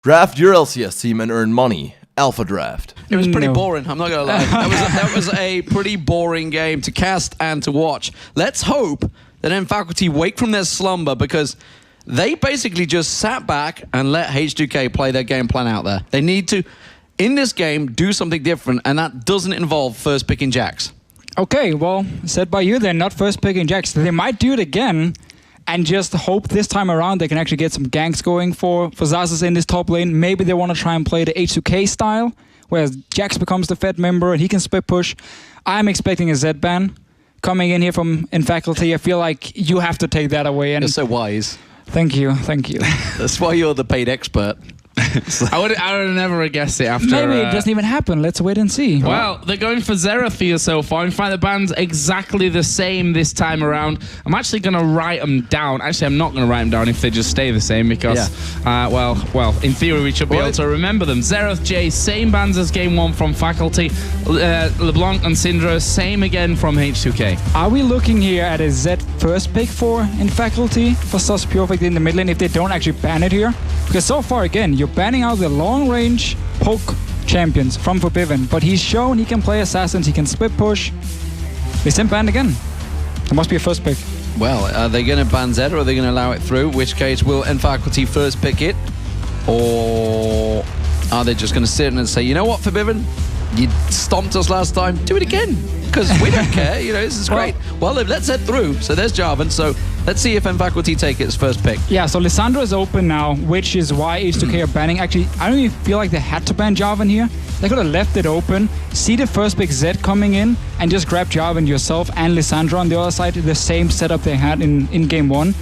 Draft your LCS team and earn money. Alpha Draft. It was pretty boring, I'm not going to lie. That was a pretty boring game to cast and to watch. Let's hope that N-Faculty wake from their slumber, because they basically just sat back and let H2K play their game plan out there. They need to, in this game, do something different, and that doesn't involve first picking Jax. Okay, well, said by you, they're not first picking Jax. They might do it again and just hope this time around they can actually get some ganks going for Xaxus in this top lane. Maybe they want to try and play the H2K style, where Jax becomes the Fed member and he can split push. I'm expecting a Z ban coming in here from N-Faculty. I feel like you have to take that away. And You're so wise. Thank you, thank you. That's why you're the paid expert. I would have never guessed it after. Maybe it doesn't even happen. Let's wait and see. Well, they're going for Xerath here so far. In fact, the band's exactly the same this time around. I'm actually going to write them down. Actually, I'm not going to write them down if they just stay the same, because, well, in theory, we should be able to remember them. Xerath, Jay, same bands as Game 1 from Faculty. LeBlanc and Syndra, same again from H2K. Are we looking here at a Z first pick for N-Faculty for Sus Perfect in the mid lane if they don't actually ban it here? Because so far, again, you're banning out the long-range poke champions from Forbidden, but he's shown he can play assassins, he can split push. They sent ban again. There must be a first pick. Well, are they going to ban Zed, or are they going to allow it through? In which case, will N-Faculty first pick it? Or are they just going to sit and say, you know what, Forbidden? You stomped us last time, do it again. Because we don't care, you know, this is great. Well, let's head through. So there's Jarvan. So let's see if N-Faculty take its first pick. Yeah, so Lissandra is open now, which is why H2K are banning. Actually, I don't even feel like they had to ban Jarvan here. They could have left it open, see the first pick Zed coming in, and just grab Jarvan yourself and Lissandra on the other side. The same setup they had in Game 1,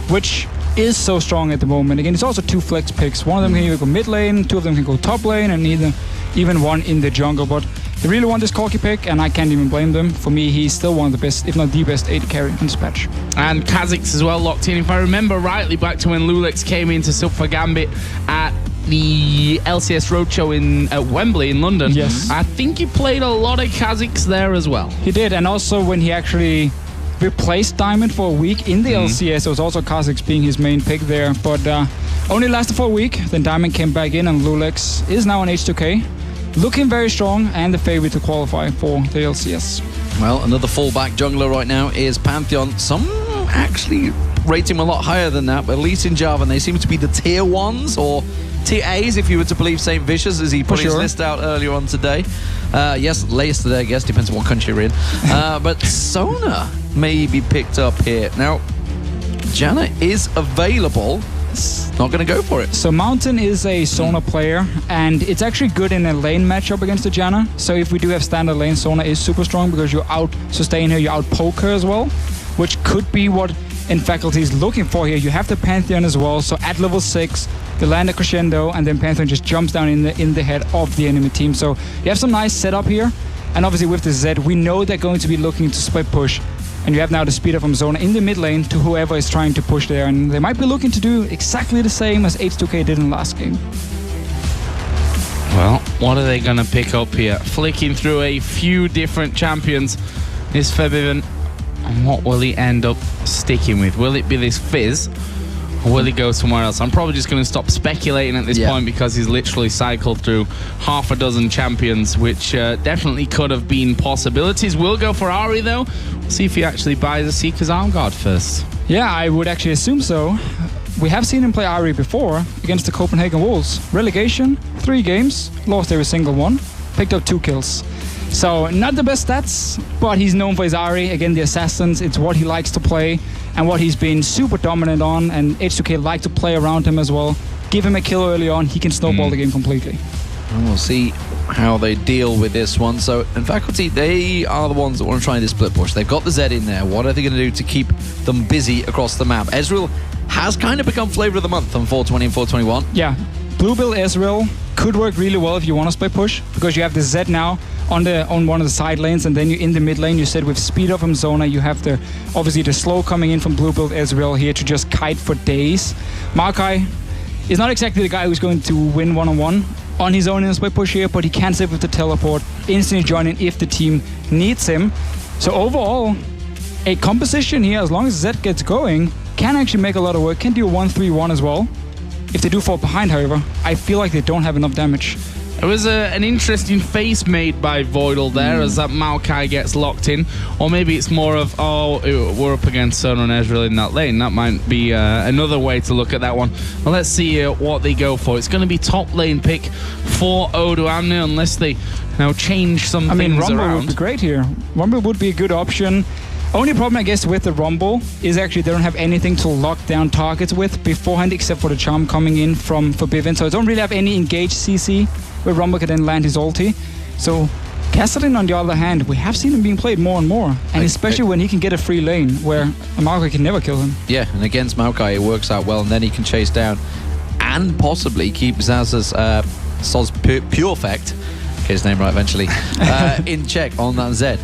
which is so strong at the moment. Again, it's also two flex picks. One of them can either go mid lane, two of them can go top lane, and even one in the jungle. But they really want this Corki pick, and I can't even blame them. For me, he's still one of the best, if not the best, AD carry on this patch. And Kha'Zix as well locked in. If I remember rightly, back to when Lulex came into Silver Gambit at the LCS Roadshow in Wembley in London. Yes. I think he played a lot of Kha'Zix there as well. He did, and also when he actually replaced Diamond for a week in the LCS, it was also Kha'Zix being his main pick there, but only lasted for a week. Then Diamond came back in, and Lulex is now on H2K. Looking very strong and the favorite to qualify for the LCS. Well, another fallback jungler right now is Pantheon. Some actually rate him a lot higher than that, but at least in Jarvan, they seem to be the tier 1s or tier A's, if you were to believe St. Vicious, as he put his list out earlier on today. Yes, latest today, I guess, depends on what country you're in. But Sona may be picked up here. Now, Janna is available. Not going to go for it. So Mountain is a Sona player, and it's actually good in a lane matchup against the Janna. So if we do have standard lane, Sona is super strong because you out sustain her, you out poke her as well, which could be what N-Faculty is looking for here. You have the Pantheon as well, so at level 6, they land a crescendo, and then Pantheon just jumps down in the head of the enemy team. So you have some nice setup here, and obviously with the Zed, we know they're going to be looking to split push. And you have now the speed up from Zona in the mid lane to whoever is trying to push there. And they might be looking to do exactly the same as H2K did in last game. Well, what are they going to pick up here? Flicking through a few different champions is Forbidden. And what will he end up sticking with? Will it be this Fizz? Or will he go somewhere else? I'm probably just going to stop speculating at this point, because he's literally cycled through half a dozen champions, which definitely could have been possibilities. We'll go for Ari, though. We'll see if he actually buys a Seeker's Arm Guard first. Yeah, I would actually assume so. We have seen him play Ari before against the Copenhagen Wolves. Relegation, 3 games, lost every single one, picked up 2 kills. So not the best stats, but he's known for his Ari. Again, the Assassins, it's what he likes to play and what he's been super dominant on, and H2K like to play around him as well. Give him a kill early on, he can snowball the game completely. And we'll see how they deal with this one. So, N-Faculty, they are the ones that want to try this split push. They've got the Zed in there. What are they going to do to keep them busy across the map? Ezreal has kind of become flavor of the month on 420 and 421. Yeah, Blue Bill Ezreal could work really well if you want to split push, because you have the Zed now on one of the side lanes, and then you in the mid lane, you said with speed up from Zona, you have the obviously the slow coming in from Blue Build Ezreal here to just kite for days. Maokai is not exactly the guy who's going to win one-on-one on his own in a split push here, but he can save with the teleport, instantly join in if the team needs him. So overall, a composition here, as long as Zed gets going, can actually make a lot of work, can do a 1-3-1 as well. If they do fall behind, however, I feel like they don't have enough damage. It was an interesting face made by Voidal there as that Maokai gets locked in. Or maybe it's more of, we're up against Sono and Ezreal in that lane. That might be another way to look at that one. Well, let's see what they go for. It's going to be top lane pick for Odoamne unless they change some things Rumble around. would be great here. Rumble would be a good option. Only problem, I guess, with the Rumble is actually they don't have anything to lock down targets with beforehand except for the charm coming in from Forbidden. So I don't really have any engaged CC where Rumble can then land his ulti. So Kassadin, on the other hand, we have seen him being played more and more. And especially when he can get a free lane where Maokai can never kill him. Yeah, and against Maokai it works out well, and then he can chase down and possibly keep Zaz's Sol's Pure Effect, get his name right eventually, in check on that Zed.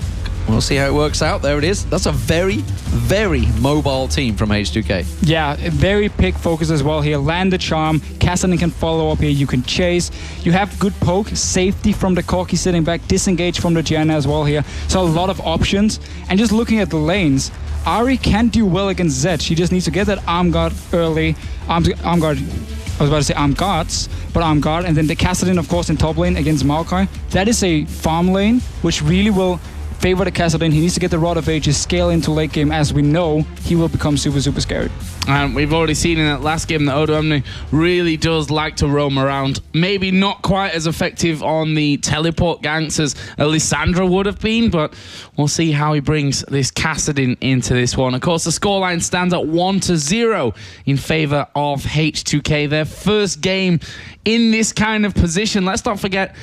We'll see how it works out. There it is. That's a very, very mobile team from H2K. Yeah, very pick focus as well here. Land the charm. Kassadin can follow up here. You can chase. You have good poke. Safety from the Corki sitting back. Disengage from the Janna as well here. So a lot of options. And just looking at the lanes, Ahri can do well against Zed. She just needs to get that arm guard early. Arm guard. I was about to say arm guards, but arm guard. And then the Kassadin, of course, in top lane against Maokai. That is a farm lane, which really will favor the Kassadin. He needs to get the Rod of Ages, scale into late game. As we know, he will become super, super scary. And we've already seen in that last game that Odoamne really does like to roam around. Maybe not quite as effective on the teleport ganks as Lissandra would have been, but we'll see how he brings this Kassadin into this one. Of course, the scoreline stands at 1-0 in favor of H2K. Their first game in this kind of position. Let's not forget,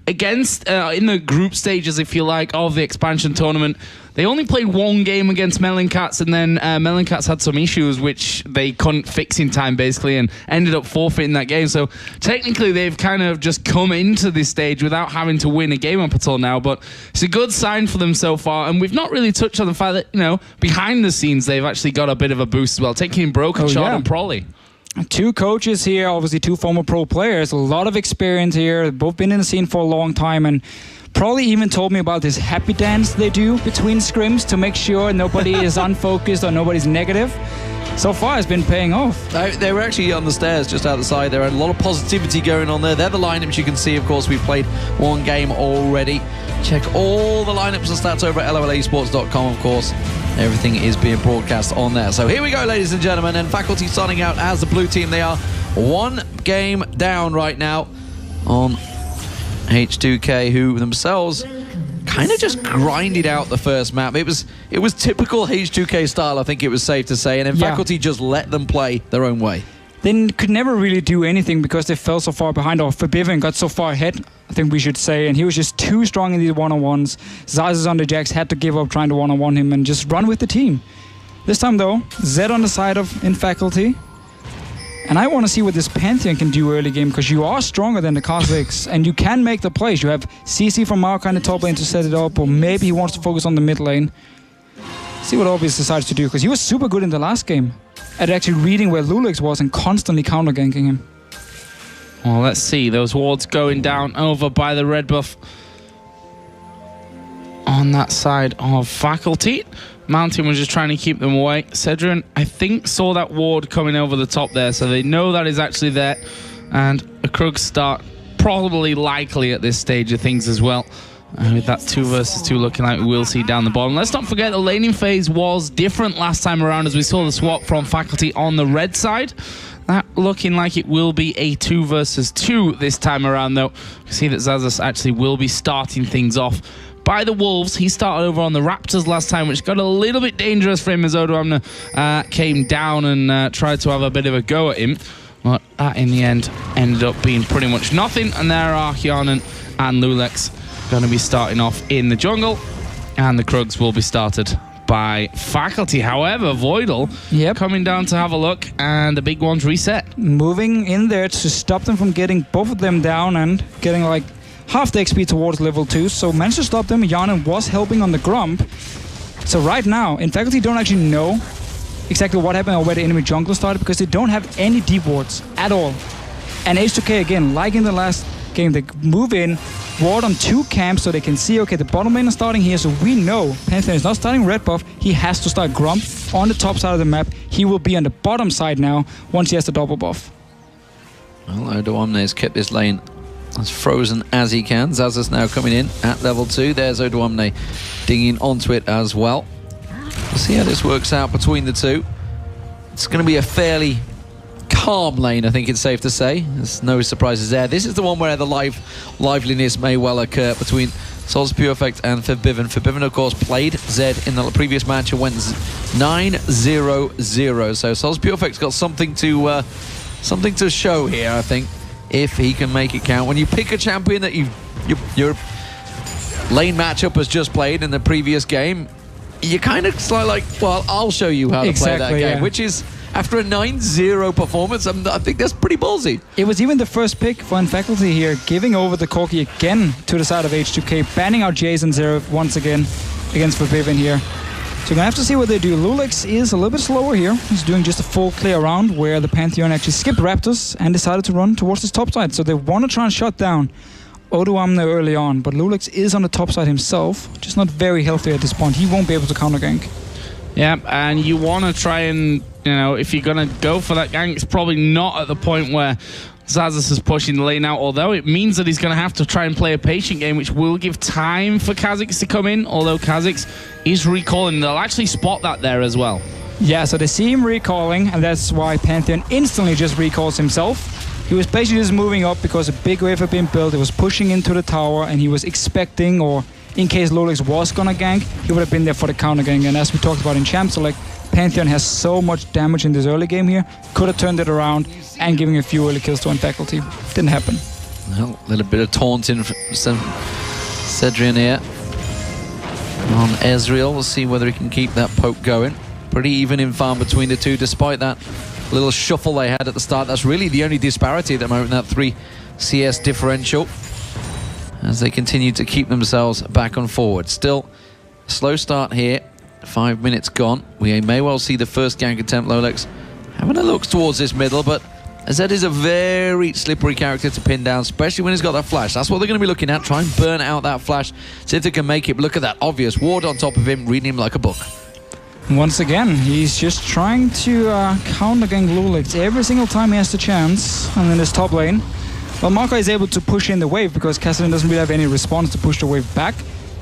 against in the group stages, if you like, of the expansion tournament, they only played one game against Mellencats, and then Mellencats had some issues which they couldn't fix in time, basically, and ended up forfeiting that game. So technically, they've kind of just come into this stage without having to win a game up until now. But it's a good sign for them so far, and we've not really touched on the fact that, behind the scenes, they've actually got a bit of a boost as well, taking in Broken Shot and Prolly. Two coaches here, obviously two former pro players, a lot of experience here, both been in the scene for a long time, and probably even told me about this happy dance they do between scrims to make sure nobody is unfocused or nobody's negative. So far, it's been paying off. They were actually on the stairs just outside. There are a lot of positivity going on there. They're the lineups you can see. Of course, we've played one game already. Check all the lineups and stats over at lolasports.com, of course. Everything is being broadcast on there. So here we go, ladies and gentlemen. And Faculty starting out as the blue team. They are one game down right now on H2K, who themselves kind of just grinded out the first map. It was typical H2K style, I think it was safe to say. And then Faculty just let them play their own way. They could never really do anything because they fell so far behind, or Forbidden got so far ahead, I think we should say, and he was just too strong in these one-on-ones. Zaz on the Jax had to give up trying to one-on-one him and just run with the team. This time though, Zed on the side of in Faculty. And I want to see what this Pantheon can do early game, because you are stronger than the Cosmetics and you can make the plays. You have CC from Maokai in the top lane to set it up, or maybe he wants to focus on the mid lane. See what Obvious decides to do, because he was super good in the last game at actually reading where Lulix was and constantly counter-ganking him. Well, let's see. Those wards going down over by the red buff on that side of Faculty. Mountain was just trying to keep them away. Cedrin, I think, saw that ward coming over the top there, so they know that is actually there. And a Krug start probably likely at this stage of things as well. With that 2 versus 2 looking like we will see down the bottom. Let's not forget the laning phase was different last time around, as we saw the swap from Faculty on the red side. That looking like it will be a 2 versus 2 this time around, though. You see that Zazas actually will be starting things off by the Wolves. He started over on the Raptors last time, which got a little bit dangerous for him as Odoamne came down and tried to have a bit of a go at him. But that, in the end, ended up being pretty much nothing. And there are Hjarnan and Lulex going to be starting off in the jungle, and the Krugs will be started by Faculty. However, Voidal coming down to have a look, and the big one's reset. Moving in there to stop them from getting both of them down and getting like half the XP towards level 2. So managed to stop them. Hjarnan was helping on the Grump. So right now, in Faculty don't actually know exactly what happened or where the enemy jungler started, because they don't have any deep wards at all. And H2K, again, like in the last game, they move in, ward on 2 camps so they can see, okay, the bottom lane is starting here, so we know Pantheon is not starting red buff. He has to start Grump on the top side of the map. He will be on the bottom side now once he has the double buff. Well, Odoamne has kept this lane as frozen as he can. Zaza's now coming in at level 2. There's Odoamne dinging onto it as well. We'll see how this works out between the two. It's going to be a fairly calm lane, I think it's safe to say. There's no surprises there. This is the one where the liveliness may well occur between Souls Pure Effect and Forbidden. Forbidden, of course, played Zed in the previous match and went 9-0-0. So Souls Pure Effect's got something to show here, I think, if he can make it count. When you pick a champion that your lane matchup has just played in the previous game, you kind of like, well, I'll show you how to play that game, yeah. which is, after a 9-0 performance, I think that's pretty ballsy. It was even the first pick for Unfaculty here, giving over the Corki again to the side of H2K, banning out Jason Zero once again against Forbidden here. So you're gonna have to see what they do. Lulix is a little bit slower here. He's doing just a full clear round where the Pantheon actually skipped Raptors and decided to run towards his top side. So they want to try and shut down Odoamne early on, but Lulix is on the top side himself, just not very healthy at this point. He won't be able to counter gank. Yeah, and you want to try and, you know, if you're going to go for that gank, it's probably not at the point where Zazas is pushing the lane out, although it means that he's going to have to try and play a patient game, which will give time for Kha'Zix to come in, although Kha'Zix is recalling. They'll actually spot that there as well. Yeah, so they see him recalling, and that's why Pantheon instantly just recalls himself. He was basically just moving up because a big wave had been built. It was pushing into the tower, and he was expecting, or in case Lulix was gonna gank, he would have been there for the counter gank. And as we talked about in Champ Select, Pantheon has so much damage in this early game here. Could have turned it around and giving a few early kills to Unfaculty. Didn't happen. Well, a little bit of taunting from Cedrian here on Ezreal. We'll see whether he can keep that poke going. Pretty even in farm between the two, despite that little shuffle they had at the start. That's really the only disparity at the moment, that 3 CS differential, as they continue to keep themselves back and forward. Still, slow start here. 5 minutes gone. We may well see the first gank attempt. Lulix having a look towards this middle, but Zed is a very slippery character to pin down, especially when he's got that flash. That's what they're going to be looking at. Try and burn out that flash. See if they can make it. Look at that obvious ward on top of him, reading him like a book. Once again, he's just trying to counter gank Lulix every single time he has the chance. And in this top lane, well, Marco is able to push in the wave because Kassadin doesn't really have any response to push the wave back.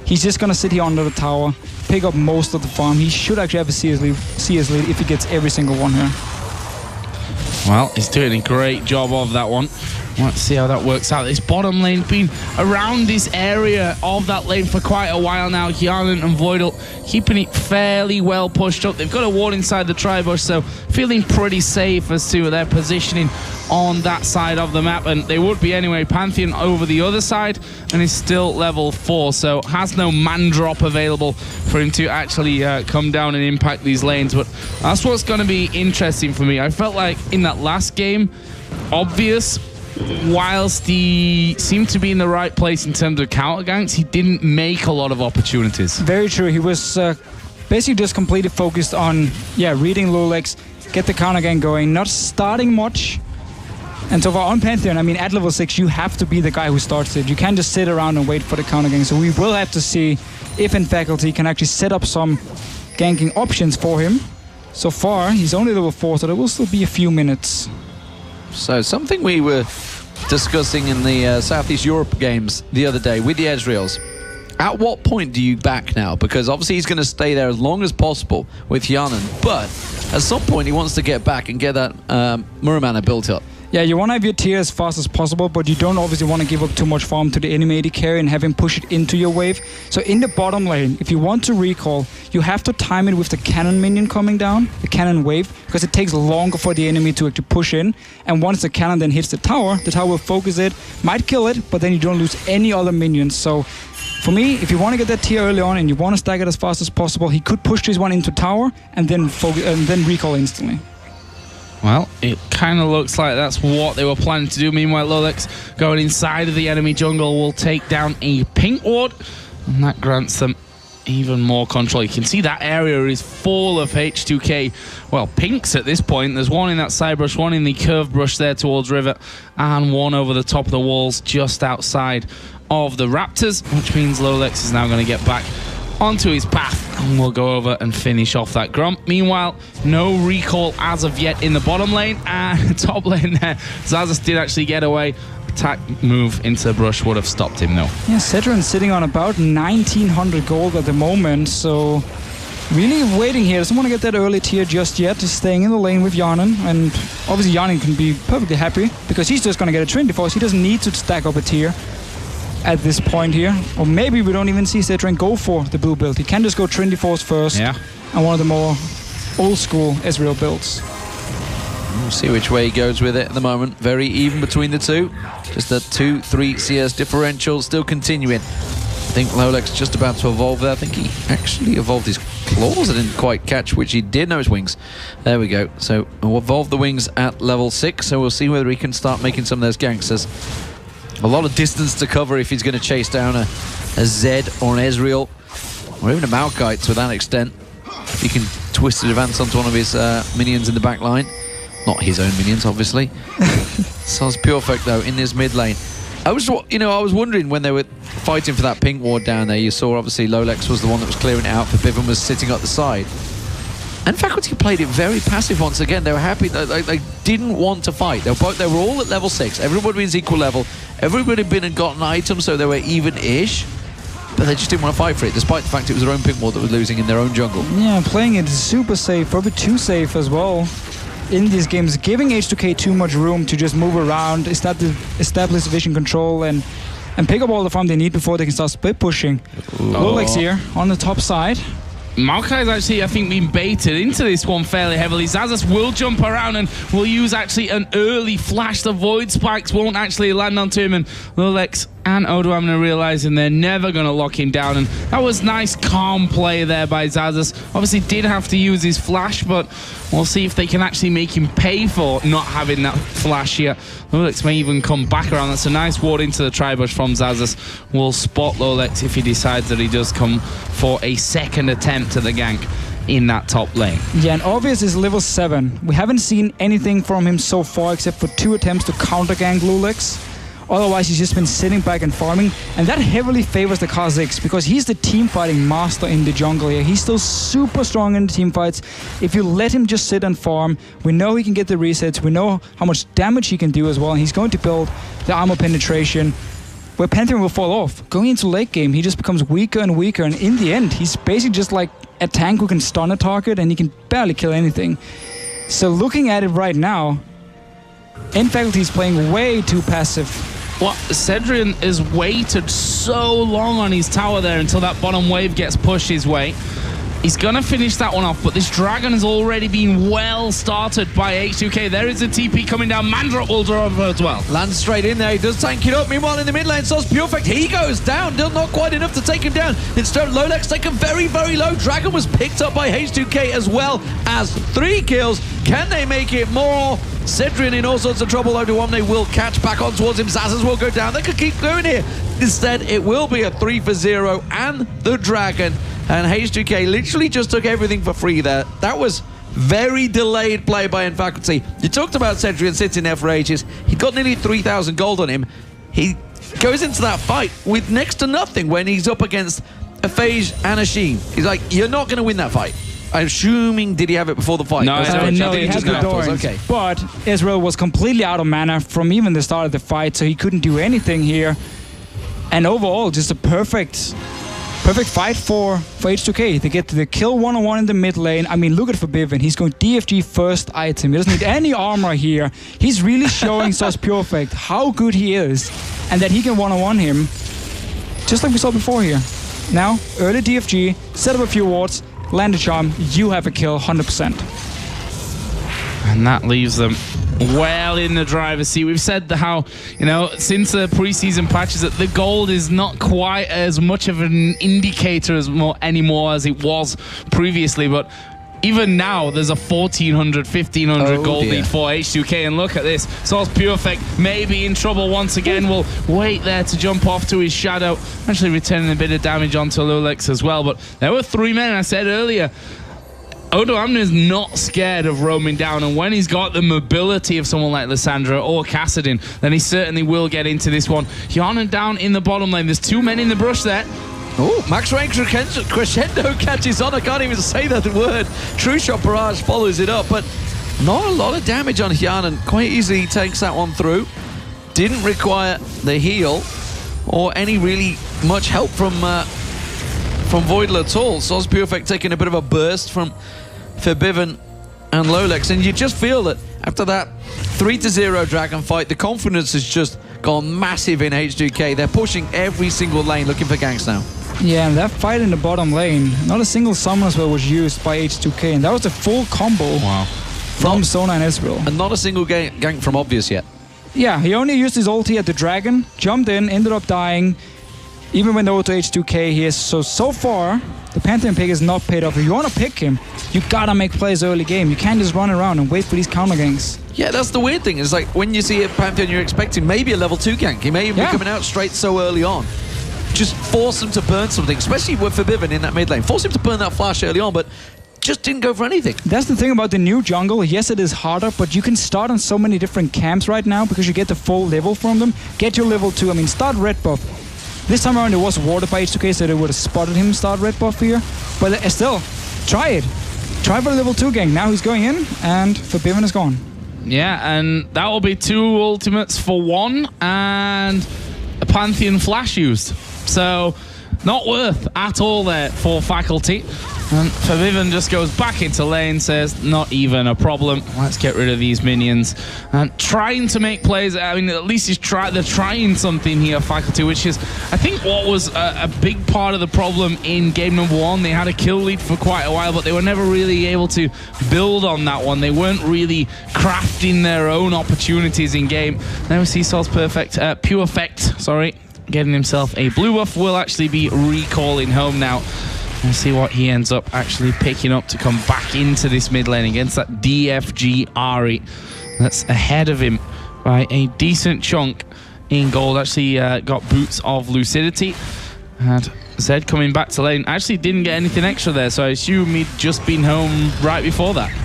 He's just going to sit here under the tower, pick up most of the farm. He should actually have a CS lead if he gets every single one here. Well, he's doing a great job of that one. Let's see how that works out. This bottom lane been around this area of that lane for quite a while now. Hjarnan and Voidal keeping it fairly well pushed up. They've got a ward inside the tri-bush, so feeling pretty safe as to their positioning on that side of the map, and they would be anyway. Pantheon over the other side and is still level 4, so has no man drop available for him to actually come down and impact these lanes. But that's what's going to be interesting for me. I felt like in that last game, Obvious, whilst he seemed to be in the right place in terms of counter ganks, he didn't make a lot of opportunities. Very true. He was basically just completely focused on, reading Lulix, get the counter gank going, not starting much. And so far on Pantheon, I mean, at level 6, you have to be the guy who starts it. You can't just sit around and wait for the counter gank. So we will have to see if Unfaculty can actually set up some ganking options for him. So far, he's only level 4, so there will still be a few minutes. So something we were discussing in the Southeast Europe games the other day with the Ezreals. At what point do you back now? Because obviously he's going to stay there as long as possible with Hjarnan, but at some point he wants to get back and get that Muramana built up. Yeah, you want to have your tier as fast as possible, but you don't obviously want to give up too much farm to the enemy AD carry and have him push it into your wave. So in the bottom lane, if you want to recall, you have to time it with the cannon minion coming down, the cannon wave, because it takes longer for the enemy to actually push in. And once the cannon then hits the tower will focus it, might kill it, but then you don't lose any other minions. So for me, if you want to get that tier early on and you want to stack it as fast as possible, he could push this one into tower and then recall instantly. Well, it kind of looks like that's what they were planning to do. Meanwhile, Lulix going inside of the enemy jungle will take down a pink ward, and that grants them even more control. You can see that area is full of H2K, well, pinks at this point. There's one in that side brush, one in the curved brush there towards River, and one over the top of the walls just outside of the Raptors, which means Lulix is now going to get back onto his path And we'll go over and finish off that Gromp. Meanwhile, no recall as of yet in the bottom lane. And top lane there, Xaxus did actually get away. Attack move into the brush would have stopped him, though. Yeah, Cedric sitting on about 1900 gold at the moment, so really waiting here. Doesn't want to get that early tier just yet. Just staying in the lane with Yanin, and obviously Yanin can be perfectly happy because he's just going to get a Trinity Force. He doesn't need to stack up a tier at this point here. Or maybe we don't even see Cedric go for the blue build. He can just go Trinity Force first, Yeah. and one of the more old school Ezreal builds. We'll see which way he goes with it at the moment. Very even between the two. Just that 2-3 CS differential still continuing. I think Lolex just about to evolve there. I think he actually evolved his claws. I didn't quite catch which he did. No, his wings. There we go. So we'll evolve the wings at level 6. So we'll see whether he can start making some of those ganks. There's a lot of distance to cover if he's going to chase down a Zed or an Ezreal, or even a Malphite to that extent. If he can twist an advance onto one of his minions in the back line. Not his own minions, obviously. Sounds perfect though in this mid lane. I was wondering when they were fighting for that pink ward down there. You saw obviously Lolex was the one that was clearing it out, for Bivin was sitting at the side. And Faculty played it very passive once again. They were happy. They didn't want to fight. They were all at level 6. Everybody was equal level. Everybody had been and gotten items, so they were even-ish. But they just didn't want to fight for it, despite the fact it was their own pink ward that was losing in their own jungle. Yeah, playing it super safe, probably too safe as well in these games, giving H2K too much room to just move around, establish vision control, and pick up all the farm they need before they can start split pushing. Lolex here on the top side. Maokai's actually, I think, been baited into this one fairly heavily. Xaxus will jump around and will use actually an early flash. The Void Spikes won't actually land onto him, and Lolex and Odoamne realizing they're never going to lock him down. And that was nice, calm play there by Xaxus. Obviously did have to use his flash, but we'll see if they can actually make him pay for not having that flash here. Lolex may even come back around. That's a nice ward into the tri-bush from Xaxus. We'll spot Lolex if he decides that he does come for a second attempt at the gank in that top lane. Yeah, and Obvious is level 7. We haven't seen anything from him so far except for 2 attempts to counter gank Lolex. Otherwise, he's just been sitting back and farming, and that heavily favors the Kha'Zix because he's the team fighting master in the jungle here. He's still super strong in the team fights. If you let him just sit and farm, we know he can get the resets, we know how much damage he can do as well, and he's going to build the armor penetration where Pantheon will fall off. Going into late game, he just becomes weaker and weaker, and in the end, he's basically just like a tank who can stun a target and he can barely kill anything. So looking at it right now, Faculty is playing way too passive. Well, Cedric has waited so long on his tower there until that bottom wave gets pushed his way. He's going to finish that one off, but this dragon has already been well started by H2K. There is a TP coming down. Mandrop will draw over as well. Lands straight in there. He does tank it up. Meanwhile, in the mid lane, Sauce Perfect, he goes down. Still not quite enough to take him down. Instead, Lolex taken very, very low. Dragon was picked up by H2K as well as 3 kills. Can they make it more? Cedric in all sorts of trouble. Odoamne will catch back on towards him. Xaxus will go down. They could keep going here. Instead, it will be a 3-for-0 and the dragon. And H2K literally just took everything for free there. That was very delayed play by Faculty. You talked about Cedric sitting there for ages. He got nearly 3,000 gold on him. He goes into that fight with next to nothing when he's up against a Phage and a Sheen. He's like, you're not going to win that fight. I'm assuming, did he have it before the fight? No, he had the Doran. Okay. But Ezreal was completely out of mana from even the start of the fight, so he couldn't do anything here. And overall, just a perfect fight for H2K. They get the kill one-on-one in the mid lane. I mean, look at Forbidden. He's going DFG first item. He doesn't need any armor here. He's really showing Sauce Perfect how good he is and that he can one-on-one him, just like we saw before here. Now, early DFG, set up a few wards, land a charm, you have a kill 100%. And that leaves them well in the driver's seat. We've said how, since the preseason patches, that the gold is not quite as much of an indicator anymore as it was previously, but even now, there's a 1,400, 1,500 gold lead for H2K, and look at this. Sauce Perfect may be in trouble once again. Will wait there to jump off to his shadow, actually returning a bit of damage onto Lolex as well. But there were 3 men, I said earlier. Odoamne is not scared of roaming down, and when he's got the mobility of someone like Lissandra or Kassadin, then he certainly will get into this one. Yanin down in the bottom lane. There's 2 men in the brush there. Oh, Max Rain Crescendo catches on. I can't even say that word. True Shot Barrage follows it up, but not a lot of damage on Hyanan. Quite easily takes that one through. Didn't require the heal or any really much help from Voidal at all. Soz Perfect taking a bit of a burst from Forbiven and Lolex, and you just feel that after that 3-0 Dragon fight, the confidence has just gone massive in H2K. They're pushing every single lane looking for ganks now. Yeah, and that fight in the bottom lane, not a single summon spell was used by H2K, and that was a full combo from Sona and Ezreal. And not a single gank from Obvious yet. Yeah, he only used his ulti at the dragon, jumped in, ended up dying. Even went over to H2K here. So far, the Pantheon pick is not paid off. If you want to pick him, you gotta make plays early game. You can't just run around and wait for these counter ganks. Yeah, that's the weird thing. It's like when you see a Pantheon, you're expecting maybe a level 2 gank. He may even be coming out straight so early on. Just force him to burn something, especially with Forbiven in that mid lane. Force him to burn that flash early on, but just didn't go for anything. That's the thing about the new jungle. Yes, it is harder, but you can start on so many different camps right now because you get the full level from them. Get your level 2. I mean, start red buff. This time around it was warded by H2K, so they would have spotted him start red buff here. But still, try it. Try for the level 2 gank. Now he's going in, and Forbiven is gone. Yeah, and that will be 2 ultimates for 1, and a Pantheon flash used. So, not worth at all there for Faculty. And Forbiven just goes back into lane, says, not even a problem. Let's get rid of these minions. And trying to make plays. I mean, at least they're trying something here, Faculty, which is, I think, what was a big part of the problem in game number 1. They had a kill lead for quite a while, but they were never really able to build on that one. They weren't really crafting their own opportunities in game. Now we see Soz Perfect, Pure Effect, sorry, getting himself a blue buff. Will actually be recalling home now. We'll see what he ends up actually picking up to come back into this mid lane against that DFG Ahri. That's ahead of him by a decent chunk in gold. Actually got Boots of Lucidity. And Zed coming back to lane. Actually didn't get anything extra there, so I assume he'd just been home right before that.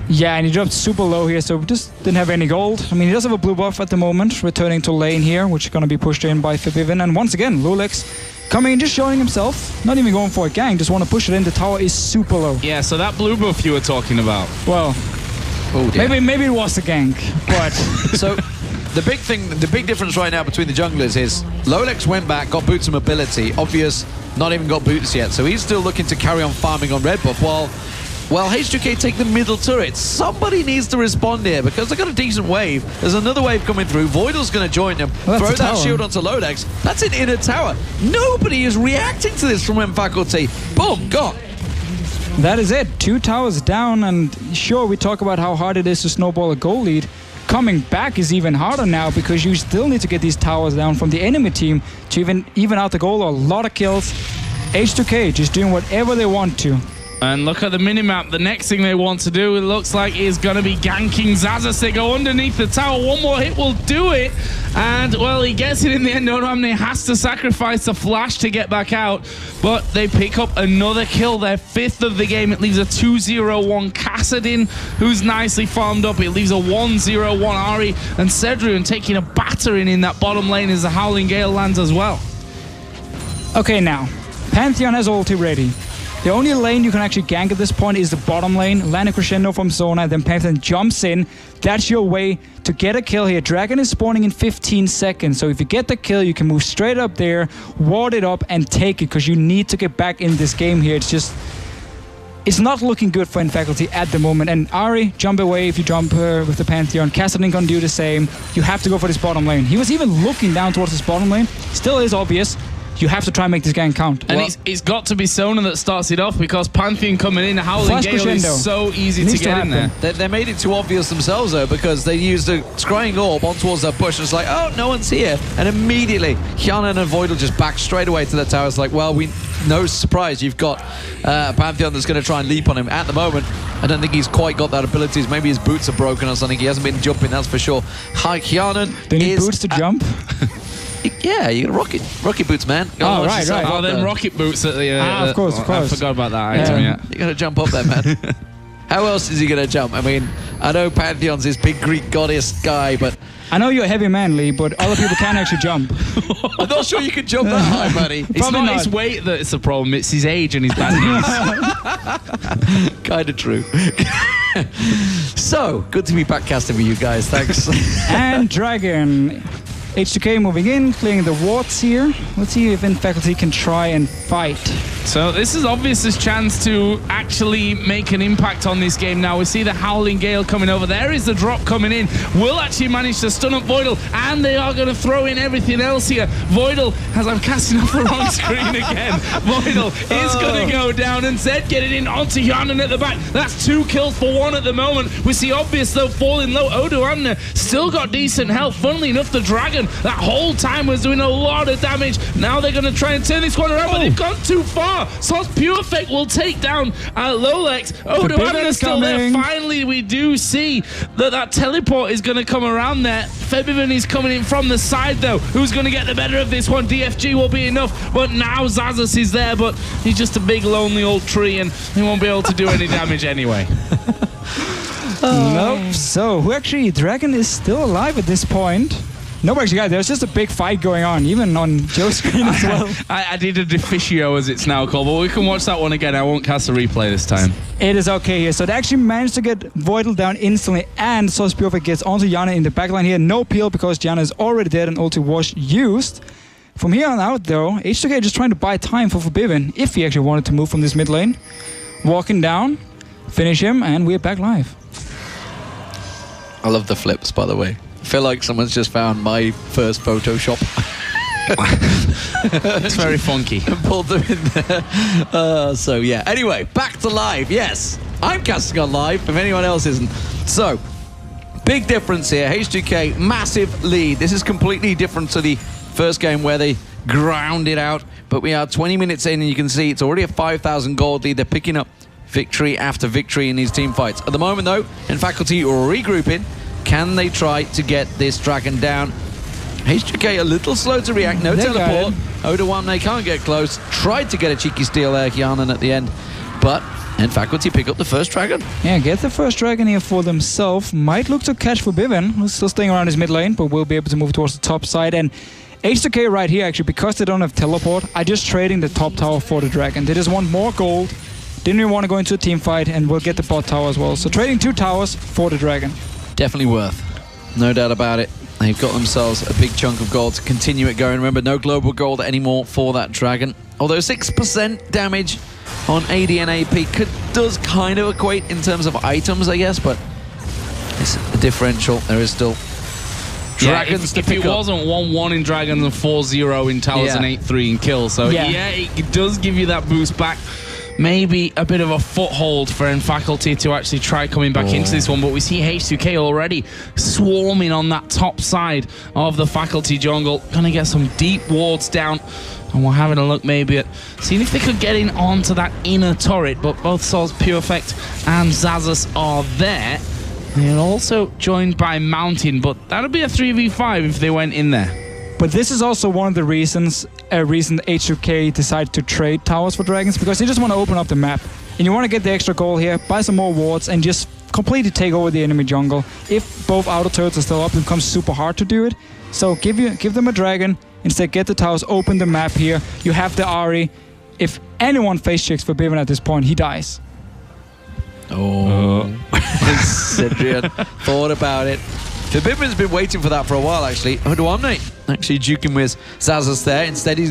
Yeah, and he dropped super low here, so just didn't have any gold. I mean, he does have a blue buff at the moment, returning to lane here, which is going to be pushed in by Forbiven. And once again, Lolex coming in, just showing himself, not even going for a gank, just want to push it in. The tower is super low. Yeah, so that blue buff you were talking about. Well, maybe it was a gank, but... So, the big difference right now between the junglers is Lolex went back, got Boots of Mobility. Obvious, not even got Boots yet, so he's still looking to carry on farming on red buff, while H2K take the middle turret. Somebody needs to respond here because they got a decent wave. There's another wave coming through. Voidal's going to join them. Throw that shield onto Lolex. That's an inner tower. Nobody is reacting to this from M Faculty. Boom, gone. That is it. 2 towers down, and sure, we talk about how hard it is to snowball a goal lead. Coming back is even harder now because you still need to get these towers down from the enemy team to even out the goal. A lot of kills. H2K just doing whatever they want to. And look at the minimap. The next thing they want to do, it looks like, is going to be ganking Xazas. They go underneath the tower. One more hit will do it. And, well, he gets it in the end. He has to sacrifice the flash to get back out. But they pick up another kill, their 5th of the game. It leaves a 2-0-1 Kassadin, who's nicely farmed up. It leaves a 1-0-1 Ahri. And Cedric taking a battering in that bottom lane as the Howling Gale lands as well. Okay, now, Pantheon has ulti ready. The only lane you can actually gank at this point is the bottom lane. Land a crescendo from Sona, then Pantheon jumps in. That's your way to get a kill here. Dragon is spawning in 15 seconds, so if you get the kill, you can move straight up there, ward it up, and take it, because you need to get back in this game here. It's not looking good for Faculty at the moment. And Ahri, jump away if you jump with the Pantheon. Kassadin can do the same. You have to go for this bottom lane. He was even looking down towards this bottom lane. Still is obvious. You have to try and make this gang count. And it's got to be Sona that starts it off, because Pantheon coming in, Howling Gale is so easy to get in there. They made it too obvious themselves, though, because they used a scrying orb on towards that bush. And it's like, oh, no one's here. And immediately, Hyanan and Voidal just back straight away to the tower. It's like, well, no surprise. You've got a Pantheon that's going to try and leap on him. At the moment, I don't think he's quite got that ability. Maybe his boots are broken or something. He hasn't been jumping, that's for sure. Hyanan Do you need boots to jump? Yeah, you got rocket boots, man. Oh, right. Oh, them rocket boots at the... of course. I forgot about that item, yeah. You got to jump up there, man. How else is he going to jump? I mean, I know Pantheon's this big Greek goddess guy, but I know you're heavy manly, but other people can actually jump. I'm not sure you can jump that high, buddy. It's not his weight that's the problem, it's his age and his bad knees. Kind of true. So, good to be back casting with you guys. Thanks. And Dragon. H2K moving in, clearing the wards here. Let's see if Faculty can try and fight. So this is obvious his chance to actually make an impact on this game now. We see the Howling Gale coming over. There is the drop coming in. Will actually manage to stun up Voidal, and they are going to throw in everything else here. Voidal, as I'm casting off the wrong screen again, Voidal is going to go down, and Zed getting in onto Yanan at the back. That's 2 kills for 1 at the moment. We see obvious though falling low. Odoamne still got decent health. Funnily enough, the Dragon that whole time was doing a lot of damage. Now they're going to try and turn this one around, but they've gone too far. Sauce Pure Effect will take down Lolex. Odoamne is still there. Finally, we do see that teleport is going to come around there. Febiven is coming in from the side though. Who's going to get the better of this one? DFG will be enough, but now Zazas is there, but he's just a big lonely old tree and he won't be able to do any damage anyway. Nope. So, who actually, Dragon is still alive at this point. No, actually, guys, there's just a big fight going on, even on Joe's screen as well. I did a deficio, as it's now called, but we can watch that one again. I won't cast a replay this time. It is okay here. So they actually managed to get Voidal down instantly, and Sauce Pure Effect gets onto Yana in the backline here. No peel because Yana is already dead and ulti was used. From here on out, though, H2K just trying to buy time for Forbidden if he actually wanted to move from this mid lane. Walking down, finish him, and we're back live. I love the flips, by the way. I feel like someone's just found my first Photoshop. It's very funky. And pulled them in there. So, yeah. Anyway, back to live. Yes, I'm casting on live, if anyone else isn't. So, big difference here. H2K, massive lead. This is completely different to the first game where they ground it out. But we are 20 minutes in, and you can see it's already a 5,000 gold lead. They're picking up victory after victory in these team fights. At the moment, though, in Faculty are regrouping. Can they try to get this Dragon down? H2K a little slow to react. No teleport. Odoamne can't get close. Tried to get a cheeky steal there, Yanan at the end. But, and Faculty pick up the first Dragon. Yeah, get the first Dragon here for themselves. Might look to catch Forbidden, who's still staying around his mid lane, but will be able to move towards the top side. And H2K right here, actually, because they don't have teleport, are just trading the top tower for the Dragon. They just want more gold. Didn't even want to go into a team fight, and we'll get the bot tower as well. So trading 2 towers for the Dragon. Definitely worth. No doubt about it. They've got themselves a big chunk of gold to continue it going. Remember, no global gold anymore for that Dragon. Although 6% damage on AD and AP does kind of equate in terms of items, I guess, but it's a differential. There is still Dragons if it wasn't 1-1 in Dragons and 4-0 in Towers and 8-3 in kills. So yeah, it does give you that boost back. Maybe a bit of a foothold for Faculty to actually try coming back into this one, but we see H2K already swarming on that top side of the Faculty jungle. Gonna get some deep wards down, and we're having a look maybe at seeing if they could get in onto that inner turret, but both Sauce Pure Effect and Zazas are there. They're also joined by Mountain, but that'll be a 3v5 if they went in there. But this is also one of the reasons H2K decided to trade towers for Dragons, because they just want to open up the map. And you want to get the extra goal here, buy some more wards, and just completely take over the enemy jungle. If both outer turrets are still up, it becomes super hard to do it. So give them a Dragon, instead get the towers, open the map here. You have the Ahri. If anyone face checks for Bivin at this point, he dies. Cedrian thought about it. Forbidden's been waiting for that for a while, actually. Odoamne actually juking with Zazas there. Instead, he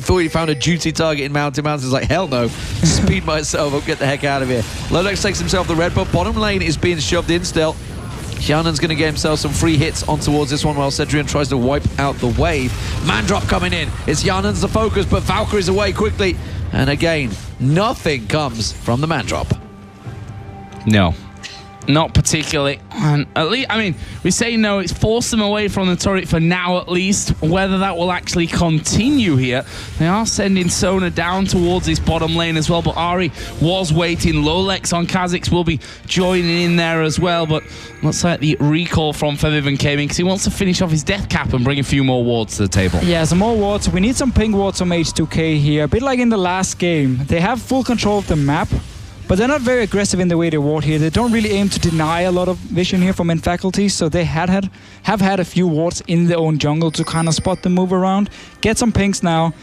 thought he found a juicy target in Mountain. Mountain's like, hell no. Speed myself up, get the heck out of here. Lolex takes himself the red buff. Bottom lane is being shoved in still. Yanan's going to get himself some free hits on towards this one while Cedrian tries to wipe out the wave. Man drop coming in. It's Yanan's the focus, but Valkyrie's away quickly. And again, nothing comes from the man drop. No. Not particularly. And at least, I mean, we say no, it's forced them away from the turret for now at least. Whether that will actually continue here. They are sending Sona down towards this bottom lane as well, but Ahri was waiting. Lolex on Kha'Zix will be joining in there as well, but looks like the recall from Febiven came in because he wants to finish off his death cap and bring a few more wards to the table. Yeah, some more wards. We need some pink wards from H2K here. A bit like in the last game. They have full control of the map, But they're not very aggressive in the way they ward here. They don't really aim to deny a lot of vision here from faculty, so they have had a few wards in their own jungle to kind of spot them move around. Get some pinks now.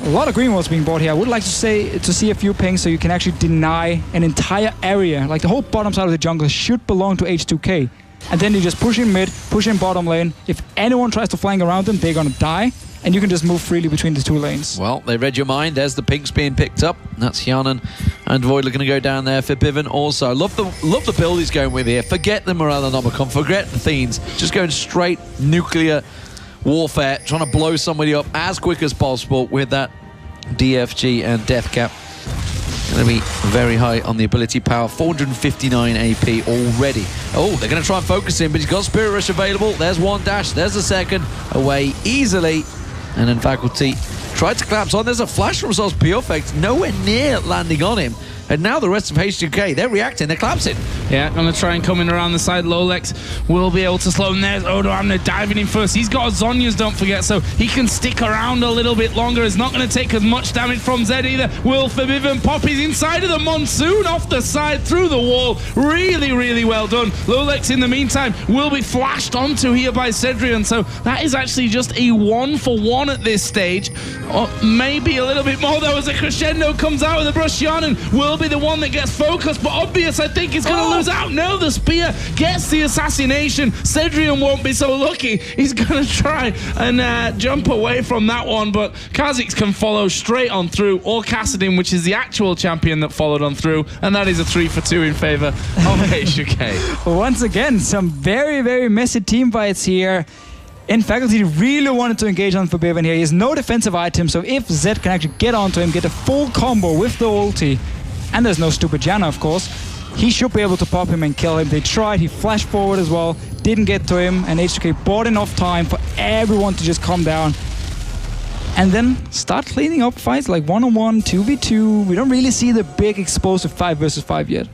A lot of green wards being bought here. I would like to see a few pinks so you can actually deny an entire area. Like the whole bottom side of the jungle should belong to H2K. And then you just push in mid, push in bottom lane. If anyone tries to flank around them, they're gonna die. And you can just move freely between the two lanes. Well, they read your mind. There's the pinks being picked up. That's Hjarnan and Voidler going to go down there for Bivin also. Love the build he's going with here. Forget the Morale-Nomicon, forget the Fiends. Just going straight nuclear warfare, trying to blow somebody up as quick as possible with that DFG and Death Cap. Going to be very high on the ability power. 459 AP already. Oh, they're going to try and focus him, but he's got Spirit Rush available. There's one dash. There's a second. Away easily. And then Faculty tried to collapse on. There's a flash from Sos Perfect, nowhere near landing on him. And now the rest of H2K, they're reacting, they're collapsing. Yeah, going to try and come in around the side. Lolex will be able to slow him. There's Odoamne diving in first. He's got Zhonya's, don't forget, so he can stick around a little bit longer. It's not going to take as much damage from Zed either. Will Forbidden pop his inside of the Monsoon off the side through the wall. Really, really well done. Lolex, in the meantime, will be flashed onto here by Cedrion. So that is actually just a 1-for-1 at this stage. Or maybe a little bit more, though, as a crescendo comes out with the brush. Hjarnan will be the one that gets focused, but obvious, I think, is going to lose out. No, the spear gets the assassination. Cedrion won't be so lucky. He's going to try and jump away from that one, but Kha'Zix can follow straight on through, or Kassadin, which is the actual champion that followed on through, and that is a 3-for-2 in favor of H2K. Once again, some very, very messy team fights here. Faculty really wanted to engage on Forbidden here. He has no defensive item, so if Zed can actually get onto him, get a full combo with the ulti, and there's no stupid Janna, of course, he should be able to pop him and kill him. They tried, he flashed forward as well, didn't get to him, and H2K bought enough time for everyone to just calm down. And then start cleaning up fights like 1-on-1, 2v2. We don't really see the big explosive 5 versus 5 yet.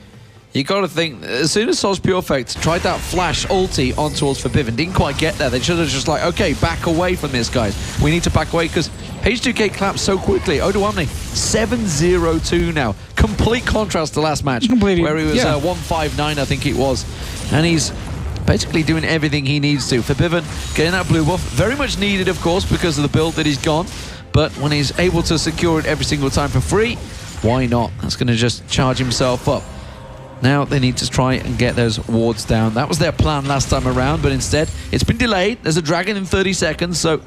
You got to think, as soon as Sos Perfect tried that flash ulti on towards Forbidden, didn't quite get there. They should have just like, okay, back away from this, guys. We need to back away because H2K collapsed so quickly. Odoamne, 7-0-2 now. Complete contrast to last match, completely, where he was 1-5-9, I think it was. And he's basically doing everything he needs to. Forbidden getting that blue buff, very much needed, of course, because of the build that he's gone. But when he's able to secure it every single time for free, why not? That's going to just charge himself up. Now they need to try and get those wards down. That was their plan last time around, but instead it's been delayed. There's a dragon in 30 seconds, so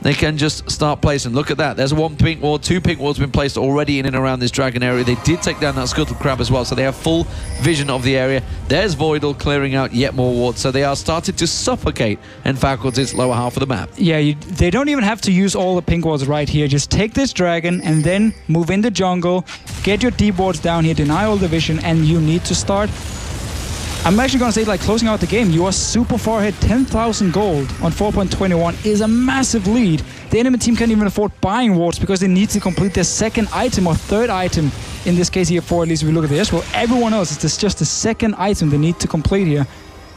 they can just start placing. Look at that. There's one pink ward, 2 pink wards been placed already in and around this dragon area. They did take down that scuttle crab as well, so they have full vision of the area. There's Voidle clearing out yet more wards, so they are starting to suffocate and Faculty's lower half of the map. Yeah, they don't even have to use all the pink wards right here. Just take this dragon and then move in the jungle, get your deep wards down here, deny all the vision, and you need to start. I'm actually going to say, like, closing out the game, you are super far ahead. 10,000 gold on 4.21 is a massive lead. The enemy team can't even afford buying wards because they need to complete their second item or third item. In this case here, for at least if we look at this, well, everyone else, it's just the second item they need to complete here.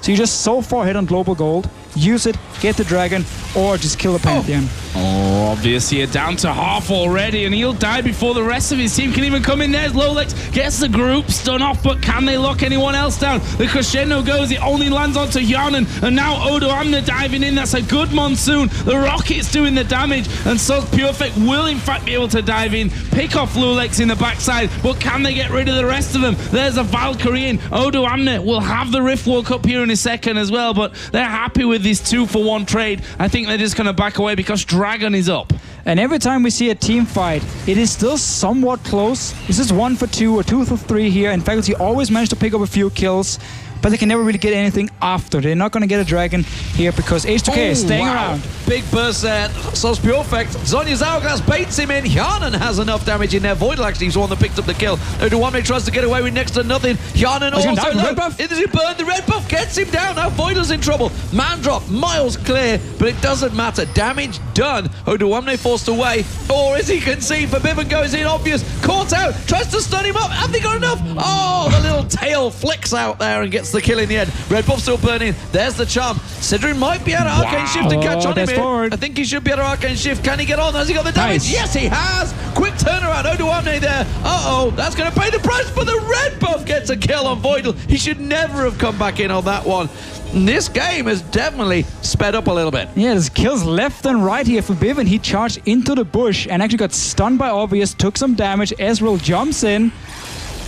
So you're just so far ahead on global gold. Use it, get the dragon, or just kill the Pantheon. Oh, obvious here, down to half already, and he'll die before the rest of his team can even come in. There's Lolex, gets the group stun off, but can they lock anyone else down? The crescendo goes, it only lands onto Hjarnan, and now Odoamne diving in. That's a good Monsoon. The Rocket's doing the damage, and Sos Perfect will in fact be able to dive in, pick off Lolex in the backside, but can they get rid of the rest of them? There's a Valkyrie in. Odoamne will have the Rift Walk up here in a second as well, but they're happy with this 2-for-1 trade. I think they're just going to back away because Dragon is up. And every time we see a team fight, it is still somewhat close. This is 1-for-2 or 2-for-3 here, and Faculty always manage to pick up a few kills, but they can never really get anything after. They're not going to get a dragon here because H2K is staying around. Big burst there. Sos Perfect. Zhonya's Hourglass baits him in. Hjarnan has enough damage in there. Voidle actually is the one that picked up the kill. Odoamne tries to get away with next to nothing. Hjarnan also low. It is burned. The red buff gets him down. Now Voidle's in trouble. Man drop, miles clear, but it doesn't matter. Damage done. Odoamne forced away. Or is he conceived? Forbidden goes in, obvious. Caught out. Tries to stun him up. Have they got enough? Oh, the little tail flicks out there and gets gets the kill in the end. Red buff still burning. There's the charm. Cedric might be able to Arcane Shift and catch on him here. I think he should be able to Arcane Shift. Can he get on? Has he got the damage? Nice. Yes, he has. Quick turnaround. Oduamne there. Uh-oh, that's going to pay the price, but the red buff gets a kill on Voidal. He should never have come back in on that one. This game has definitely sped up a little bit. Yeah, there's kills left and right here for Bivin. He charged into the bush and actually got stunned by Obvious, took some damage. Ezreal jumps in,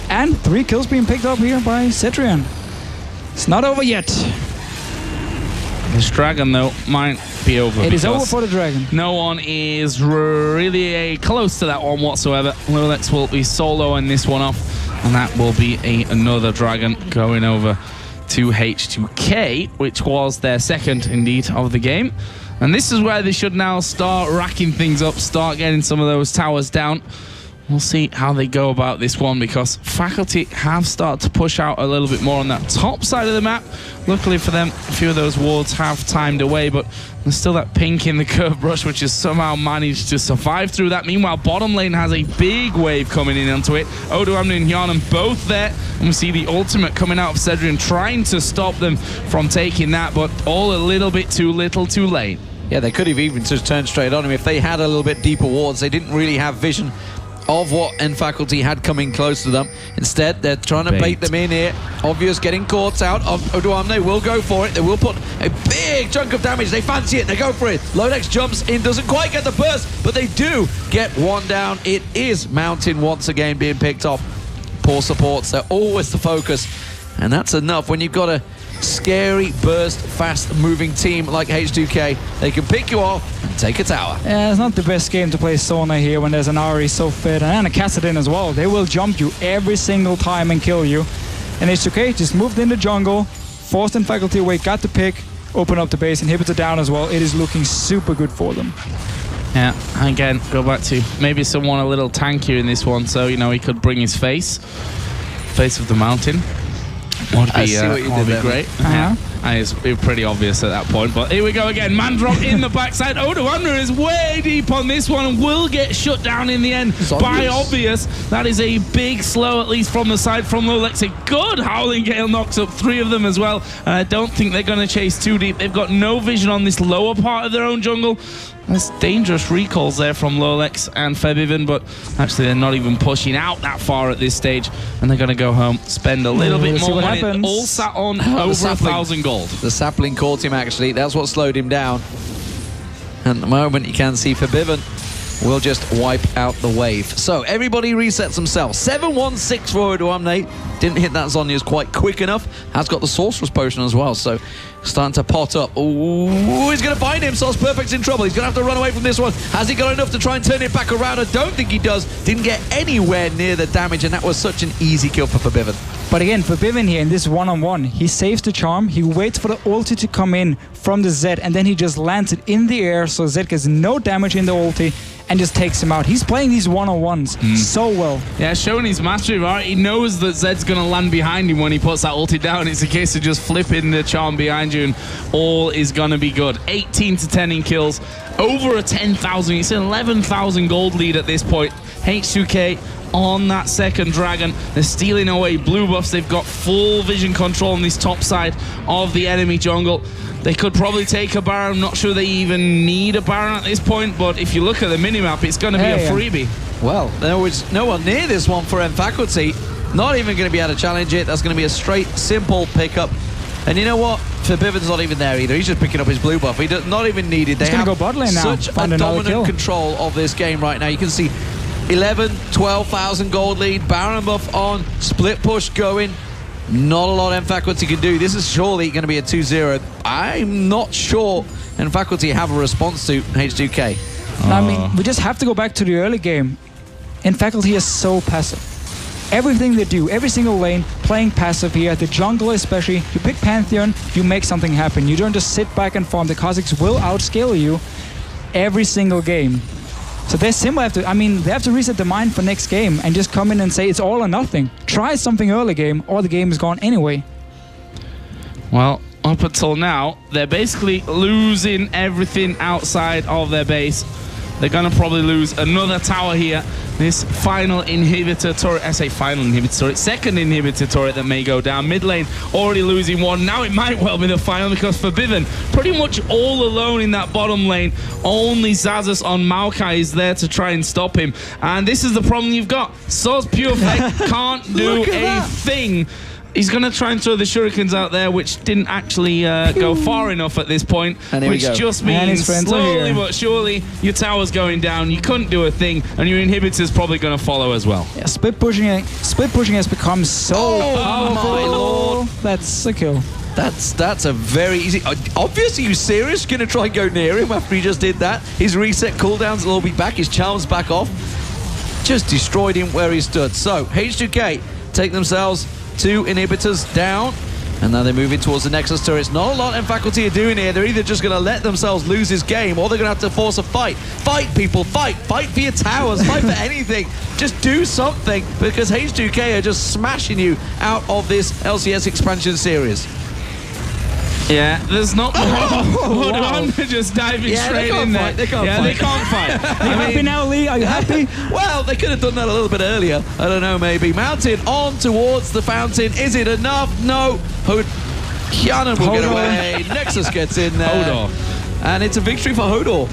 and 3 kills being picked up here by Cetrion. It's not over yet. This dragon, though, might be over. It is over for the dragon. No one is really close to that one whatsoever. Lolex will be soloing this one off, and that will be another dragon going over to H2K, which was their second, indeed, of the game. And this is where they should now start racking things up, start getting some of those towers down. We'll see how they go about this one, because Faculty have started to push out a little bit more on that top side of the map. Luckily for them, a few of those wards have timed away, but there's still that pink in the curve brush, which has somehow managed to survive through that. Meanwhile, bottom lane has a big wave coming in onto it. Oduamne and Hjarnan both there, and we see the ultimate coming out of Cedrion, trying to stop them from taking that, but all a little bit too little too late. Yeah, they could have even just turned straight on him if they had a little bit deeper wards. They didn't really have vision of what N Faculty had coming close to them. Instead, they're trying to bait them in here. Obvious getting caught out. Oduamne will go for it. They will put a big chunk of damage. They fancy it. They go for it. Lodex jumps in, doesn't quite get the burst, but they do get one down. It is Mountain once again being picked off. Poor supports. They're always the focus, and that's enough when you've got a scary, burst, fast-moving team like H2K. They can pick you off and take a tower. Yeah, it's not the best game to play Sona here when there's an Ahri so fit, and a Kassadin as well. They will jump you every single time and kill you. And H2K just moved in the jungle, forced in Faculty away, got the pick, open up the base, inhibitor down as well. It is looking super good for them. Yeah, again, go back to maybe someone a little tankier in this one, so, you know, he could bring his face of the mountain. Would be great. Yeah. It's pretty obvious at that point, but here we go again. Man drop in the backside. Oduamne is way deep on this one and will get shut down in the end by Obvious. That is a big slow, at least from the side from Lolex. A good Howling Gale knocks up 3 of them as well. And I don't think they're going to chase too deep. They've got no vision on this lower part of their own jungle. There's dangerous recalls there from Lolex and Febiven, but actually they're not even pushing out that far at this stage, and they're going to go home, spend a little bit more money. Happens. All sat on over 1,000 gold. The sapling caught him, actually. That's what slowed him down. And at the moment, you can see Febiven will just wipe out the wave. So everybody resets themselves. 7-1-6 for Oduamne. Didn't hit that Zhonya's quite quick enough. Has got the Sorcerer's Potion as well, so starting to pot up. Ooh, he's going to find him. Sauce Perfect's in trouble. He's going to have to run away from this one. Has he got enough to try and turn it back around? I don't think he does. Didn't get anywhere near the damage, and that was such an easy kill for Febiven. But again, for Bivin here in this one-on-one, he saves the charm, he waits for the ulti to come in from the Zed, and then he just lands it in the air so Zed gets no damage in the ulti and just takes him out. He's playing these one-on-ones so well. Yeah, showing his mastery, right? He knows that Zed's going to land behind him when he puts that ulti down. It's a case of just flipping the charm behind you and all is going to be good. 18-10 in kills, over a 10,000. It's an 11,000 gold lead at this point. H2K on that second dragon. They're stealing away blue buffs. They've got full vision control on this top side of the enemy jungle. They could probably take a Baron. I'm not sure they even need a Baron at this point, but if you look at the minimap, it's going to be a freebie. Well, there was no one near this one for M Faculty. Not even going to be able to challenge it. That's going to be a straight, simple pickup. And you know what? Febiven's not even there either. He's just picking up his blue buff. He does not even need it. They have go bot lane now. Such a dominant control of this game right now. You can see 11, 12,000 gold lead, Baron buff on, split push going. Not a lot M Faculty can do. This is surely going to be a 2-0. I'm not sure M Faculty have a response to H2K. I mean, we just have to go back to the early game. M Faculty is so passive. Everything they do, every single lane, playing passive here. The jungle especially, you pick Pantheon, you make something happen. You don't just sit back and farm. The Kha'Zix will outscale you every single game. So they simply have to, they have to reset the mind for next game and just come in and say it's all or nothing. Try something early game or the game is gone anyway. Well, up until now, they're basically losing everything outside of their base. They're going to probably lose another tower here. This final inhibitor turret, I say final inhibitor turret, second inhibitor turret that may go down. Mid lane already losing one. Now it might well be the final because Forbidden pretty much all alone in that bottom lane. Only Xaxus on Maokai is there to try and stop him. And this is the problem you've got. Soul's Pure Fate can't do a thing. He's going to try and throw the shurikens out there, which didn't actually go far enough at this point, which just means slowly but surely your tower's going down. You couldn't do a thing, and your inhibitor's probably going to follow as well. Yeah, split pushing has become so powerful. My lord. That's a kill. That's a very easy... Obviously, you serious? Going to try and go near him after he just did that? His reset cooldowns will all be back. His charm's back off. Just destroyed him where he stood. So, H2K take themselves 2 inhibitors down, and now they're moving towards the Nexus turrets. Not a lot in Faculty are doing here. They're either just going to let themselves lose this game, or they're going to have to force a fight. Fight, people, fight. Fight for your towers, fight for anything. Just do something, because H2K are just smashing you out of this LCS expansion series. Yeah, there's not more. Wow. Just diving straight in there. They can't fight. They can't fight. Are you happy now, Lee? Are you happy? Well, they could have done that a little bit earlier. I don't know, maybe. Mounted on towards the fountain. Is it enough? No. Hyanan will get away. Nexus gets in there. Hodor. And it's a victory for Hodor.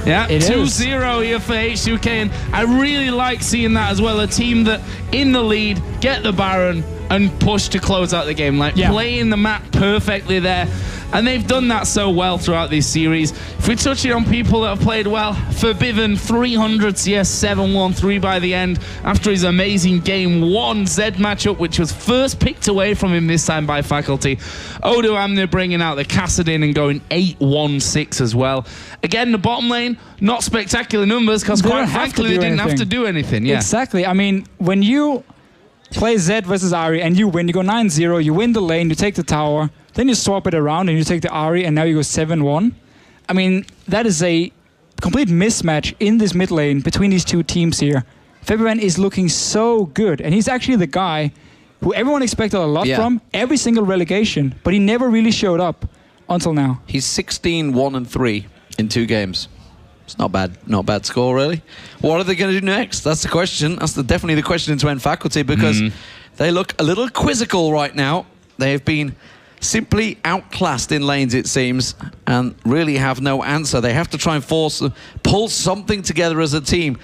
Yeah, 2-0 here for H2K, and I really like seeing that as well. A team that in the lead, get the Baron, and push to close out the game. Like, playing the map perfectly there. And they've done that so well throughout this series. If we're touching on people that have played well, Forbidden, 300 CS, 7-1-3 by the end after his amazing Game 1 Zed matchup, which was first picked away from him this time by Faculty. Odo Amner bringing out the Kassadin and going 8-1-6 as well. Again, the bottom lane, not spectacular numbers because quite frankly, they didn't have to do anything. Yeah. Exactly. I mean, when you play Zed versus Ahri and you win, you go 9-0, you win the lane, you take the tower, then you swap it around and you take the Ahri and now you go 7-1. I mean, that is a complete mismatch in this mid lane between these two teams here. Fabian is looking so good, and he's actually the guy who everyone expected a lot from every single relegation, but he never really showed up until now. He's 16-1-3 in 2 games. It's not bad score, really. What are they going to do next? That's the question. That's definitely the question into end Faculty, because they look a little quizzical right now. They have been simply outclassed in lanes, it seems, and really have no answer. They have to try and pull something together as a team.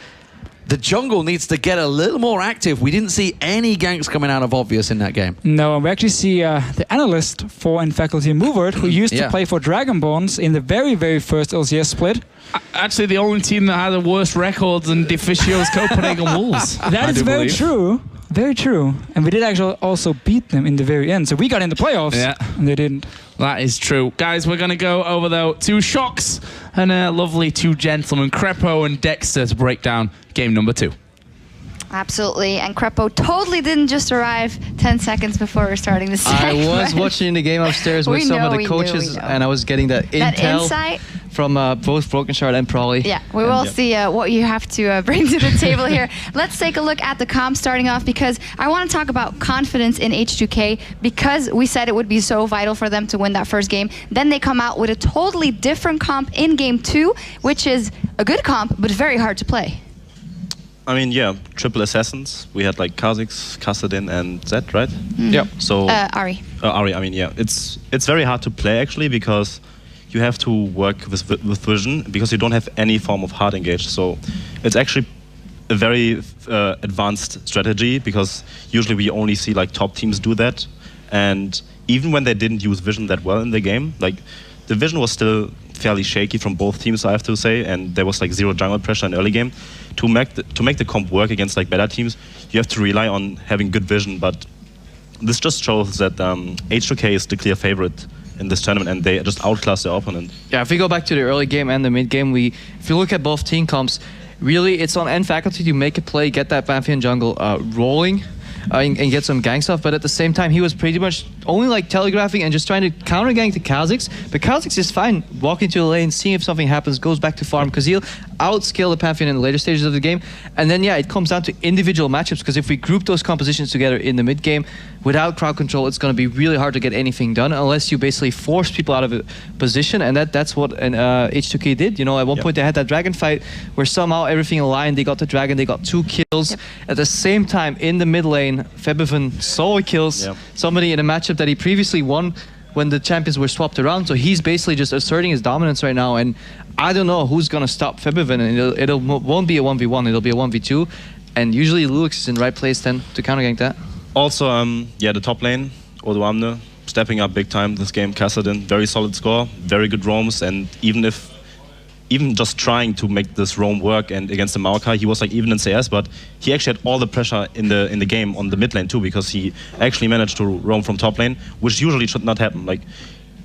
The jungle needs to get a little more active. We didn't see any ganks coming out of Obvious in that game. No, we actually see the analyst for end Faculty, Movert, who used to play for Dragonborns in the very, very first LCS split. Actually, the only team that had a worse record than Deficio's Copenhagen Wolves. That is very true. Very true. And we did actually also beat them in the very end. So we got in the playoffs, and they didn't. That is true. Guys, we're going to go over, though, 2 shocks and a lovely 2 gentlemen, Crepo and Dexter, to break down game number 2. Absolutely, and Crepo totally didn't just arrive 10 seconds before we're starting the segment. I was watching the game upstairs with some of the coaches, and I was getting that insight from both Broken Shard and Prawley. Yeah, we will see what you have to bring to the table here. Let's take a look at the comp starting off, because I want to talk about confidence in H2K, because we said it would be so vital for them to win that first game. Then they come out with a totally different comp in game 2, which is a good comp, but very hard to play. I mean, yeah, triple assassins. We had like Kha'Zix, Kassadin, and Zed, right? Yeah. So Ahri. Ahri. I mean, yeah, it's very hard to play actually, because you have to work with vision, because you don't have any form of hard engage. So it's actually a very advanced strategy, because usually we only see like top teams do that. And even when they didn't use vision that well in the game, like the vision was still fairly shaky from both teams, I have to say, and there was like 0 jungle pressure in early game. To make the comp work against like better teams, you have to rely on having good vision. But this just shows that H2K is the clear favorite in this tournament, and they just outclass their opponent. Yeah, if we go back to the early game and the mid game, if you look at both team comps, really it's on end Faculty to make a play, get that Pantheon jungle rolling, and get some gang stuff. But at the same time, he was pretty much only like telegraphing and just trying to counter gank the Kha'Zix. But Kha'Zix is fine walking to the lane, seeing if something happens, goes back to farm, because he'll outscale the Pantheon in the later stages of the game. And then, yeah, it comes down to individual matchups, because if we group those compositions together in the mid game, without crowd control, it's going to be really hard to get anything done unless you basically force people out of a position. And that's what H2K did. You know, at one point they had that dragon fight where somehow everything aligned. They got the dragon, they got 2 kills. Yep. At the same time, in the mid lane, Febiven solo kills somebody in a matchup that he previously won when the champions were swapped around. So he's basically just asserting his dominance right now. And I don't know who's going to stop Febiven. And it won't be a 1v1, it'll be a 1v2. And usually Lulix is in the right place then to counter gank that. Also, yeah, the top lane, Odoamne, stepping up big time this game. Kassadin, very solid score, very good roams, and even just trying to make this roam work and against the Maokai, he was like even in CS, but he actually had all the pressure in the game on the mid lane too, because he actually managed to roam from top lane, which usually should not happen. Like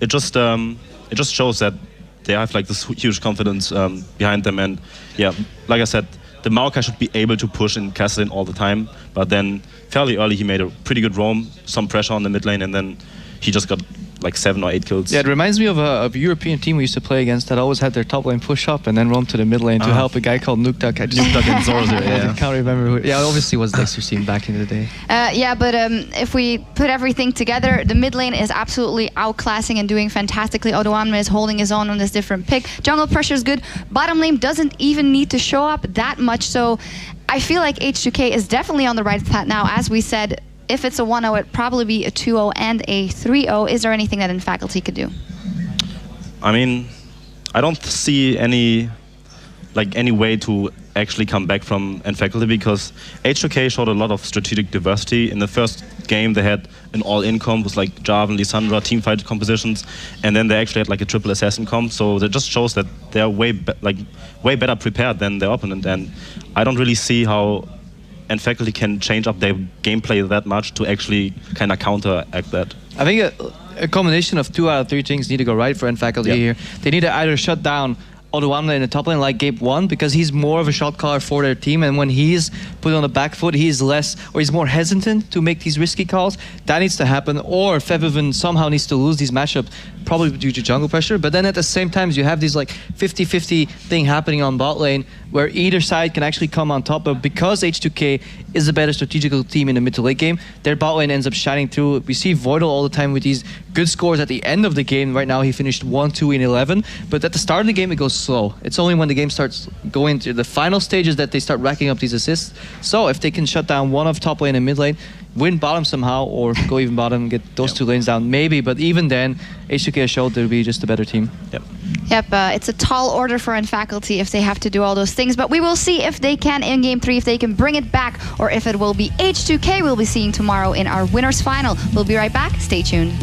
it just shows that they have like this huge confidence behind them, and yeah, like I said, the Maokai should be able to push in Kassadin all the time, but then fairly early he made a pretty good roam, some pressure on the mid lane, and then he just got like 7 or 8 kills. Yeah, it reminds me of a European team we used to play against that always had their top lane push up and then roam to the mid lane to help a guy called Nukdak. I can't remember who. Yeah, obviously was Dexter's team back in the day. Yeah, but if we put everything together, the mid lane is absolutely outclassing and doing fantastically. Odoamne is holding his own on this different pick. Jungle pressure is good. Bottom lane doesn't even need to show up that much, so I feel like H2K is definitely on the right path now. As we said, if it's a 1-0, it'd probably be a 2-0 and a 3-0. Is there anything that Faculty could do? I mean, I don't see any way to actually come back from Faculty, because H2K showed a lot of strategic diversity. In the first game, they had an all-in comp with like Jarvan, Lissandra, teamfight compositions, and then they actually had like a triple assassin comp. So that just shows that they are way better prepared than their opponent, and I don't really see how Faculty can change up their gameplay that much to actually kind of counteract that. I think a combination of 2 out of 3 things need to go right for Faculty here. They need to either shut down Odoamne in the top lane like Gabe won, because he's more of a shot caller for their team, and when he's put on the back foot, he's more hesitant to make these risky calls. That needs to happen, or Febiven somehow needs to lose these matchups, probably due to jungle pressure. But then at the same time, you have these like 50-50 thing happening on bot lane, where either side can actually come on top. But because H2K is a better strategical team in the mid to late game, their bot lane ends up shining through. We see Voidal all the time with these good scores at the end of the game. Right now he finished 1-2 in 11, but at the start of the game it goes slow. It's only when the game starts going to the final stages that they start racking up these assists. So if they can shut down one of top lane and mid lane, win bottom somehow, or go even bottom, get those 2 lanes down, maybe. But even then, H2K showed they'll be just a better team. Yep, it's a tall order for Faculty if they have to do all those things, but we will see if they can in Game 3, if they can bring it back, or if it will be H2K we'll be seeing tomorrow in our winners final. We'll be right back. Stay tuned.